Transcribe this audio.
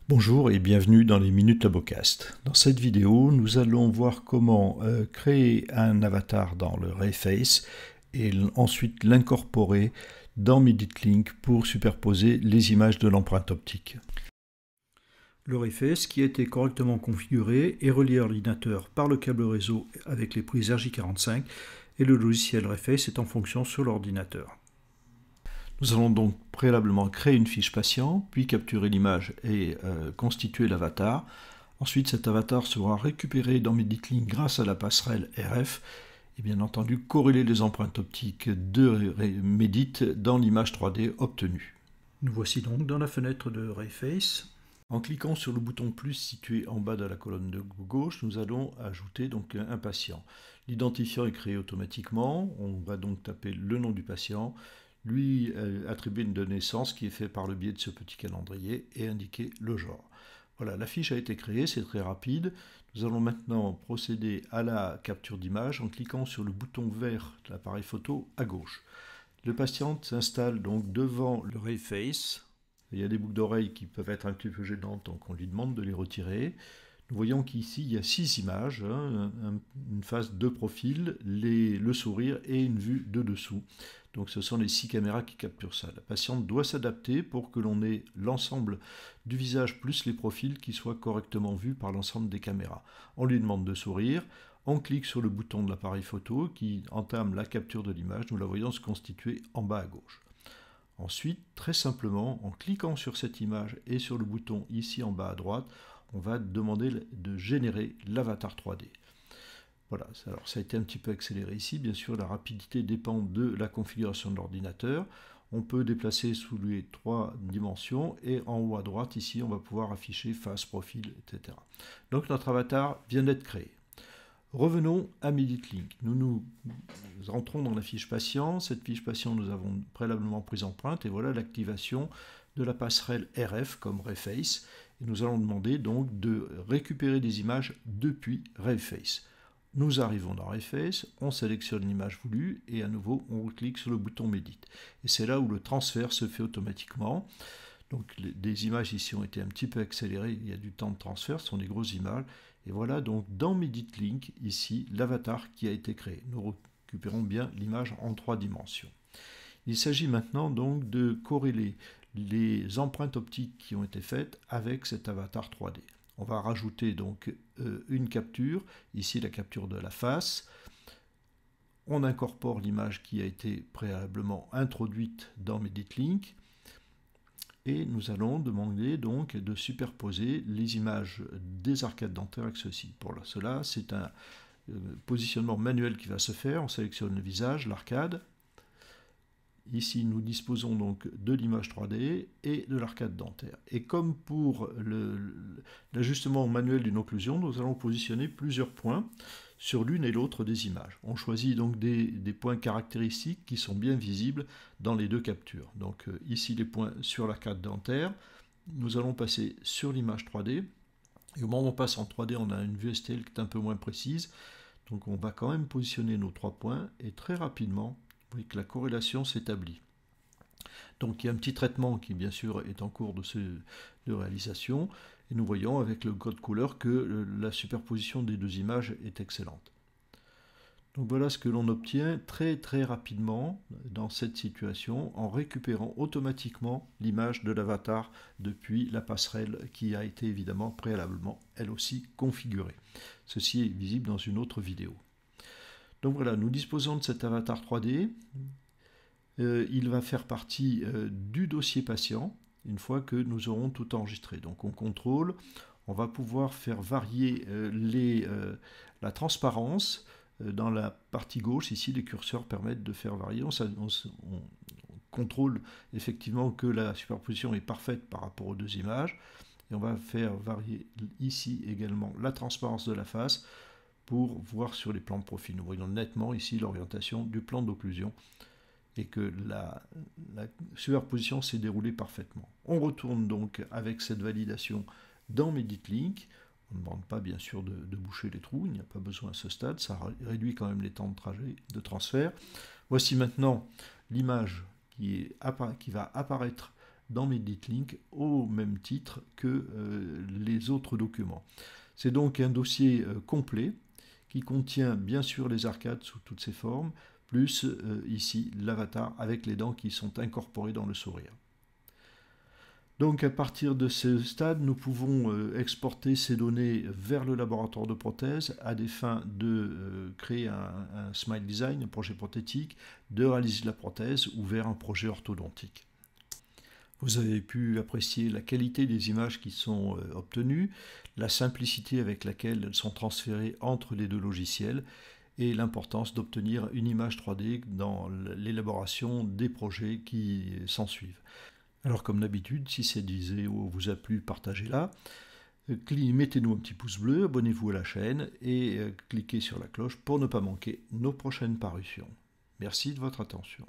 Bonjour et bienvenue dans les Minutes Labocast. Dans cette vidéo, nous allons voir comment créer un avatar dans le Rayface et ensuite l'incorporer dans MeditLink pour superposer les images de l'empreinte optique. Le Rayface, qui a été correctement configuré, est relié à l'ordinateur par le câble réseau avec les prises RJ45 et le logiciel Rayface est en fonction sur l'ordinateur. Nous allons donc préalablement créer une fiche patient, puis capturer l'image et constituer l'avatar. Ensuite, cet avatar sera récupéré dans MeditLink grâce à la passerelle RF et bien entendu corréler les empreintes optiques de Medit dans l'image 3D obtenue. Nous voici donc dans la fenêtre de Rayface. En cliquant sur le bouton plus situé en bas de la colonne de gauche, nous allons ajouter donc un patient. L'identifiant est créé automatiquement, on va donc taper le nom du patient, lui attribuer une date de naissance qui est fait par le biais de ce petit calendrier et indiquer le genre. Voilà, la fiche a été créée, c'est très rapide. Nous allons maintenant procéder à la capture d'image en cliquant sur le bouton vert de l'appareil photo à gauche. Le patient s'installe donc devant le Rayface. Il y a des boucles d'oreilles qui peuvent être un petit peu gênantes, donc on lui demande de les retirer. Nous voyons qu'ici, il y a 6 images, une face de profil, le sourire et une vue de dessous. Donc ce sont les 6 caméras qui capturent ça. La patiente doit s'adapter pour que l'on ait l'ensemble du visage plus les profils qui soient correctement vus par l'ensemble des caméras. On lui demande de sourire, on clique sur le bouton de l'appareil photo qui entame la capture de l'image. Nous la voyons se constituer en bas à gauche. Ensuite, très simplement, en cliquant sur cette image et sur le bouton ici en bas à droite, on va demander de générer l'avatar 3D. Voilà, alors ça a été un petit peu accéléré ici. Bien sûr, la rapidité dépend de la configuration de l'ordinateur. On peut déplacer sous les 3 dimensions et en haut à droite, ici, on va pouvoir afficher face, profil, etc. Donc notre avatar vient d'être créé. Revenons à MeditLink. Nous rentrons dans la fiche patient. Cette fiche patient, nous avons préalablement prise empreinte et voilà l'activation de la passerelle RF comme Rayface. Et nous allons demander donc de récupérer des images depuis Rayface. Nous arrivons dans Rayface, on sélectionne l'image voulue et à nouveau on clique sur le bouton Medit. Et c'est là où le transfert se fait automatiquement. Donc des images ici ont été un petit peu accélérées, il y a du temps de transfert, ce sont des grosses images. Et voilà donc dans MeditLink, ici, l'avatar qui a été créé. Nous récupérons bien l'image en 3 dimensions. Il s'agit maintenant donc de corréler les empreintes optiques qui ont été faites avec cet avatar 3D. On va rajouter donc une capture, ici la capture de la face. On incorpore l'image qui a été préalablement introduite dans MeditLink. Et nous allons demander donc de superposer les images des arcades dentaires avec ceci. Pour cela, c'est un positionnement manuel qui va se faire. On sélectionne le visage, l'arcade. Ici, nous disposons donc de l'image 3D et de l'arcade dentaire. Et comme pour l'ajustement manuel d'une occlusion, nous allons positionner plusieurs points sur l'une et l'autre des images. On choisit donc des points caractéristiques qui sont bien visibles dans les deux captures. Donc ici, les points sur l'arcade dentaire. Nous allons passer sur l'image 3D. Et au moment où on passe en 3D, on a une vue STL qui est un peu moins précise. Donc on va quand même positionner nos 3 points et très rapidement, vous voyez que la corrélation s'établit. Donc il y a un petit traitement qui bien sûr est en cours de réalisation et nous voyons avec le code couleur que la superposition des deux images est excellente. Donc voilà ce que l'on obtient très rapidement dans cette situation en récupérant automatiquement l'image de l'avatar depuis la passerelle qui a été évidemment préalablement elle aussi configurée. Ceci est visible dans une autre vidéo. Donc voilà, nous disposons de cet avatar 3D. Il va faire partie du dossier patient une fois que nous aurons tout enregistré. Donc on contrôle, on va pouvoir faire varier la transparence. Dans la partie gauche, ici, les curseurs permettent de faire varier. On contrôle effectivement que la superposition est parfaite par rapport aux deux images. Et on va faire varier ici également la transparence de la face pour voir sur les plans de profil. Nous voyons nettement ici l'orientation du plan d'occlusion et que la superposition s'est déroulée parfaitement. On retourne donc avec cette validation dans MeditLink. On ne demande pas bien sûr de boucher les trous, il n'y a pas besoin à ce stade, ça réduit quand même les temps de trajet, de transfert. Voici maintenant l'image qui va apparaître dans MediTlink au même titre que les autres documents. C'est donc un dossier complet qui contient bien sûr les arcades sous toutes ses formes, plus ici l'avatar avec les dents qui sont incorporées dans le sourire. Donc à partir de ce stade, nous pouvons exporter ces données vers le laboratoire de prothèse à des fins de créer un smile design, un projet prothétique, de réaliser la prothèse ou vers un projet orthodontique. Vous avez pu apprécier la qualité des images qui sont obtenues, la simplicité avec laquelle elles sont transférées entre les deux logiciels et l'importance d'obtenir une image 3D dans l'élaboration des projets qui s'ensuivent. Alors comme d'habitude, si cette vidéo vous a plu, partagez-la. Mettez-nous un petit pouce bleu, abonnez-vous à la chaîne et cliquez sur la cloche pour ne pas manquer nos prochaines parutions. Merci de votre attention.